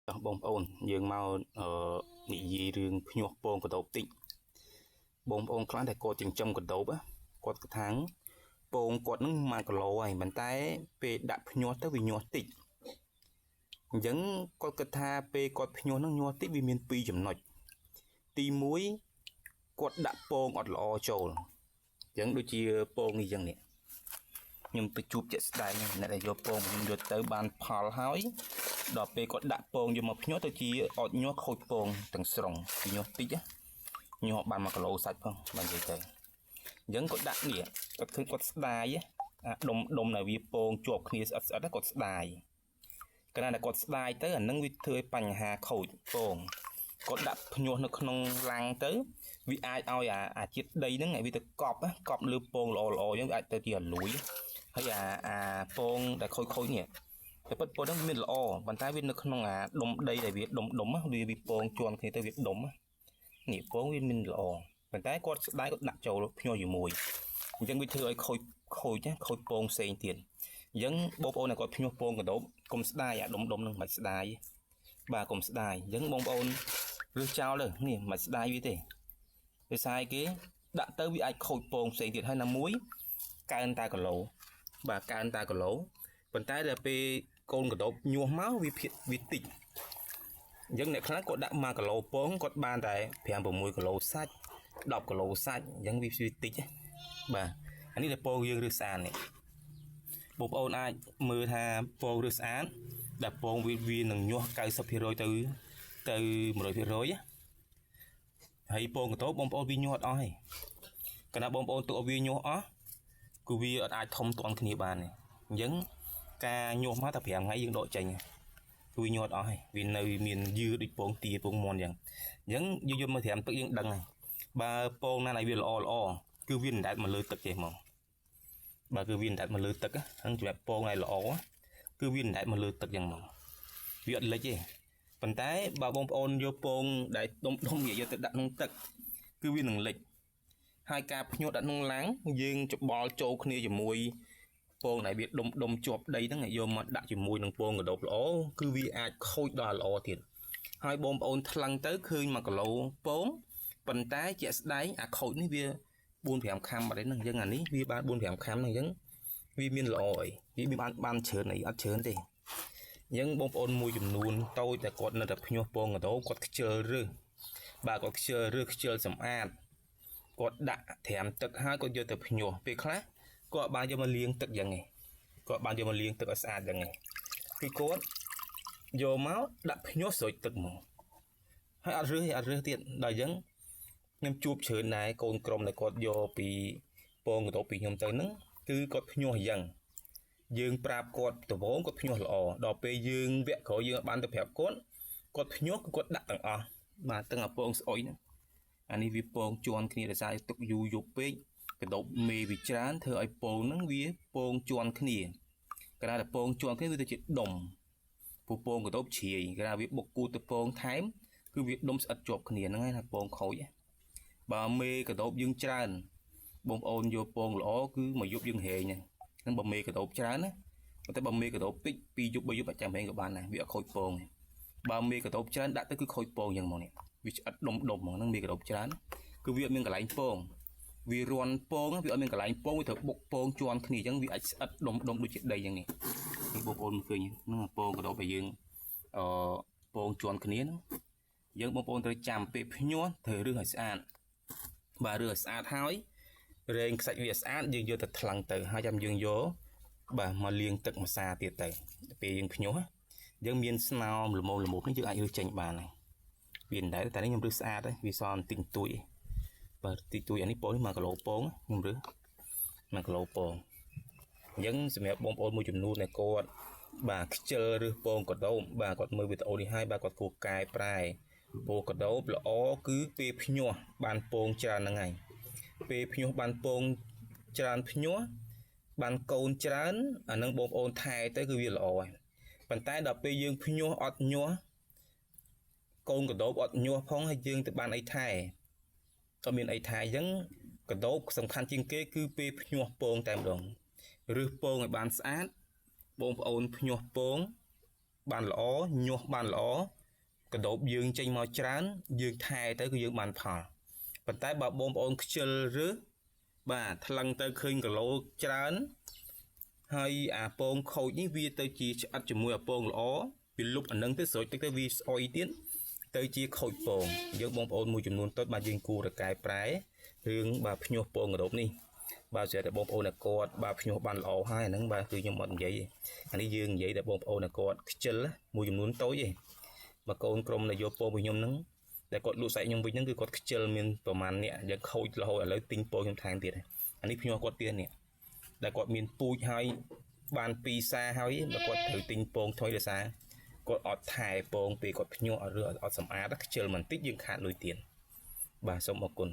បងប្អូនយើងមកនិយាយរឿងភ្ញាស់ពងកដោបតិចបងប្អូនខ្លះដែលគាត់ចិញ្ចឹមកដោបគាត់គិតថាពងគាត់នឹង1គីឡូហើយប៉ុន្តែពេលដាក់ភ្ញាស់ទៅវាញាស់តិចអញ្ចឹងគាត់គិតថាពេលគាត់ភ្ញាស់នឹងញាស់តិចវាមាន2ចំណុចទី1គាត់ដាក់ពងអត់ល្អចូលអញ្ចឹងដូចជាពងនេះអញ្ចឹងនេះខ្ញុំទៅជួបជាក់ស្ដែងអ្នកដែលយកពងខ្ញុំយកទៅបានផលហើយដល់ពេលគាត់ដាក់ពងយកមកភ្ញាស់ទៅជាអត់ញាស់ខូចពងទាំងស្រុងពីញាស់តិចញាស់បាន1គីឡូសាច់ផងបាននិយាយទៅអញ្ចឹងគាត់ដាក់នេះគាត់ឃើញគាត់ស្ដាយអាដុំដែលវាពងជាប់គ្នាស្អិតគាត់ស្ដាយកាលណាគាត់ស្ដាយទៅអានឹងវាធ្វើឲ្យបញ្ហាខូចពងគាត់ដាក់ភ្ញាស់នៅក្នុងឡាំងទៅវាអាចឲ្យអាជាតិដីហ្នឹងឲ្យវាទៅកប់លើពងល្អអញ្ចឹងវាអាចទៅជាអាលួយហើយអាពងដែលខូចនេះតែពិតពងហ្នឹងវាមានល្អប៉ុន្តែវានៅក្នុងអាដុំដីដែលវាដុំវាពងជាន់គ្នាទៅវាដុំនេះពងវាមានល្អប៉ុន្តែគាត់ស្ដាយគាត់ដាក់ចូលភ្ញាស់ជាមួយអញ្ចឹងវាធ្វើឲ្យខូចពងផ្សេងទៀតអញ្ចឹងបងប្អូនដែលគាត់ភ្ញាស់ពងកដោបកុំស្ដាយអាដុំហ្នឹងមិនស្ដាយបាទកុំស្ដាយអញ្ចឹងបងប្អូនរើសចោលទៅនេះមិនស្ដាយវាទេដោយសារគេដាក់ទៅវាអាចខូចពងផ្សេងទៀតហើយណាមួយកើនតែគីឡូបាទកើនតែគីឡូប៉ុន្តែដល់ពេលកូនកដោបញាស់មកវាតិចអញ្ចឹងអ្នកខ្លះគាត់ដាក់1គីឡូពងគាត់បានតែ5 6គីឡូសាច់10គីឡូសាច់អញ្ចឹងវាតិចបាទអានេះតែពងយើងរើសស្អាតនេះបងប្អូនអាចមើលថាពងរើសស្អាតដែលពងវានឹងញាស់ 90% ទៅ100% ហើយពងកដោបបងប្អូនវាញាស់អត់អស់ទេកាលណាបងប្អូនទុកឲ្យវាញាស់អស់គឺវាអត់អាចធំទាន់គ្នាបានទេអញ្ចឹងការញាស់មកតែ5ថ្ងៃយើងដកចេញគឺវាញាស់អត់អស់ហើយវានៅមានយឺដូចពងទាពងមាន់អញ្ចឹងយើងយកមកត្រាំទឹកយើងដឹងហើយបើពងណាដែលវាល្អគឺវាមិនដែលមកលើទឹកទេហ្មងបើគឺវាមិនដែលមកលើទឹកហ្នឹងសម្រាប់ពងដែលល្អគឺវាមិនដែលមកលើទឹកយ៉ាងហ្មងវាអត់លិចទេប៉ុន្តែបើបងប្អូនយកពងដែលដុំយកទៅដាក់ក្នុងទឹកគឺវានឹងលិចហើយការភ្ញាក់ដាក់ក្នុងឡាំងយើងច្បល់ចូលគ្នាជាមួយពងដែលវាដុំជាប់ដីហ្នឹងយកមកដាក់ជាមួយនឹងពងកដោបល្អគឺវាអាចខូចដល់ល្អទៀតហើយបងប្អូនថ្លឹងទៅឃើញ1គីឡូពងប៉ុន្តែជាក់ស្ដែងអាខូចនេះវា4-5ខាំបាត់ហ្នឹងអញ្ចឹងអានេះវាបាន4-5ខាំហ្នឹងអញ្ចឹងវាមានល្អអីវាបានច្រើនអីអត់ច្រើនទេអញ្ចឹងបងប្អូនមួយចំនួនតូចតែគាត់នៅតែភ្ញាស់ពងកដោបគាត់ខ្ជិលរើសបាទគាត់ខ្ជិលសម្អាតគាត់ដាក់ត្រាំទឹកហើយគាត់យកទៅភ្ញាស់ពេលខ្លះគាត់បានយកមកលាងទឹកយ៉ាងនេះគាត់បានយកមកលាងទឹកឲ្យស្អាតយ៉ាងនេះគឺគាត់យកមកដាក់ភ្ញាស់ស្រោចទឹកមកហើយអត់រើសទៀតដល់អញ្ចឹងខ្ញុំជួបច្រើនដែរកូនក្រុមដែលគាត់យកពីពងកដោបពីខ្ញុំទៅហ្នឹងគឺគាត់ភ្ញាស់យ៉ាងយើងប្រាប់គាត់ដំបូងគាត់ភ្ញាស់ល្អដល់ពេលយើងវគ្គក្រោយយើងបានទៅប្រាប់គាត់ភ្ញាស់គាត់ដាក់ទាំងអស់បាទទាំងអាពងស្អុយហ្នឹងអានេះវាពងជន់គ្នាដោយសារទុកយូរយប់ពេកកដោបមេវាច្រើនធ្វើឲ្យពងហ្នឹងវាពងជន់គ្នាកាលណាតែពងជន់គ្នាវាទៅជាដុំពងកដោបជ្រាយកាលណាវាបុកគូទៅពងថែមគឺវាដុំស្អិតជាប់គ្នាហ្នឹងហើយណាពងខូចបើមេកដោបយើងច្រើនបងប្អូនយកពងល្អគឺមួយយប់យើងហែងហ្នឹងបើមេកដោបច្រើនណាតែបើមេកដោបតិច2យប់3យប់អាចចាំហែងក៏បានដែរវាអត់ខូចពងទេបើមេកដោបច្រើនដាក់ទៅគឺខូចពងយ៉ាងហ្មងនេះវាឆ្អិតដុំហ្មងហ្នឹងមេកដោបច្រើនគឺវាអត់មានកន្លែងពងវារាន់ពងវាអត់មានកន្លែងពងវាត្រូវបុកពងជាន់គ្នាអញ្ចឹងវាអាចស្អិតដុំដូចជាដីអញ្ចឹងនេះបងប្អូនឃើញហ្នឹងពងកដោបឲ្យយើងពងជាន់គ្នាហ្នឹងយើងបងប្អូនត្រូវចាំពេលភ្ញាស់ត្រូវរើសឲ្យស្អាតបាទរើសឲ្យស្អាតហើយរែងខ្សាច់វាស្អាតយើងយកទៅថ្លឹងទៅហើយចាំយើងយកបាទមកលាងទឹកម្សាទៀតទៅពេលយើងភ្ញាស់យើងមានស្នោមល្មមនេះយើងអាចរើសចេញបានហើយវាមិនដែលតែនេះខ្ញុំរើសស្អាតហើយវាសល់បន្តិចតួចបាទតិចតួចអានេះពងនេះ1គីឡូពងខ្ញុំរើស1គីឡូពងអញ្ចឹងសម្រាប់បងប្អូនមួយចំនួនដែលគាត់បាទខ្ជិលរើសពងកដោបបាទគាត់មើលវីដេអូនេះហើយបាទគាត់គួរកែប្រែពងកដោបល្អគឺពេលភ្ញាស់បានពងច្រើនហ្នឹងហើយពេលភ្ញាស់បានពងច្រើនភ្ញាស់បានកូនច្រើនអានឹងបងប្អូនថែទៅគឺវាល្អហើយប៉ុន្តែដល់ពេលយើងភ្ញាស់អត់ញាស់កូនកដោបអត់ញាស់ផងហើយយើងទៅបានអីថែក៏មានអីថែអញ្ចឹងកដោបសំខាន់ជាងគេគឺពេលភ្ញាស់ពងតែម្ដងរើសពងឲ្យបានស្អាតបងប្អូនភ្ញាស់ពង បានល្អញាស់បានល្អកដោបយើងចេញមកច្រើនយើងថែទៅគឺយើងបានផលប៉ុន្តែបើបងប្អូនខ្ជិលឬបាទថ្លឹងទៅឃើញគីឡូច្រើនហើយអាពងខូចនេះវាទៅជាឆ្អិតជាមួយអាពងល្អវាលុបអានឹងទៅស្រោចទឹកទៅវាស្អុយទៀតទៅជាខូចពងយើងបងប្អូនមួយចំនួនតូចបាទយើងគួរតែកែប្រែរឿងបាទភ្ញាស់ពងកដោបនេះបាទស្រាប់តែបងប្អូនគាត់បាទភ្ញាស់បានល្អហើយអាហ្នឹងបាទគឺខ្ញុំអត់និយាយទេអានេះយើងនិយាយតែបងប្អូនគាត់ខ្ជិលមួយចំនួនតូចទេបើកូនក្រុមដែលយកពងរបស់ខ្ញុំហ្នឹងតែគាត់លក់សាច់ខ្ញុំវិញហ្នឹងគឺគាត់ខ្ជិលមានប្រហែលអ្នកយើងខូចរហូតឥឡូវទិញពងខ្ញុំថែមទៀតអានេះភ្ញាស់គាត់ទៀតនេះដែលគាត់មានពូជហើយបាន2សាហើយបើគាត់ត្រូវទិញពងថយដោយសារគាត់អត់ថែពងពេលគាត់ភ្ញាក់ឬអត់សម្អាតខ្ជិលបន្តិចយើងខាតលុយទៀតបាទសូមអរគុណ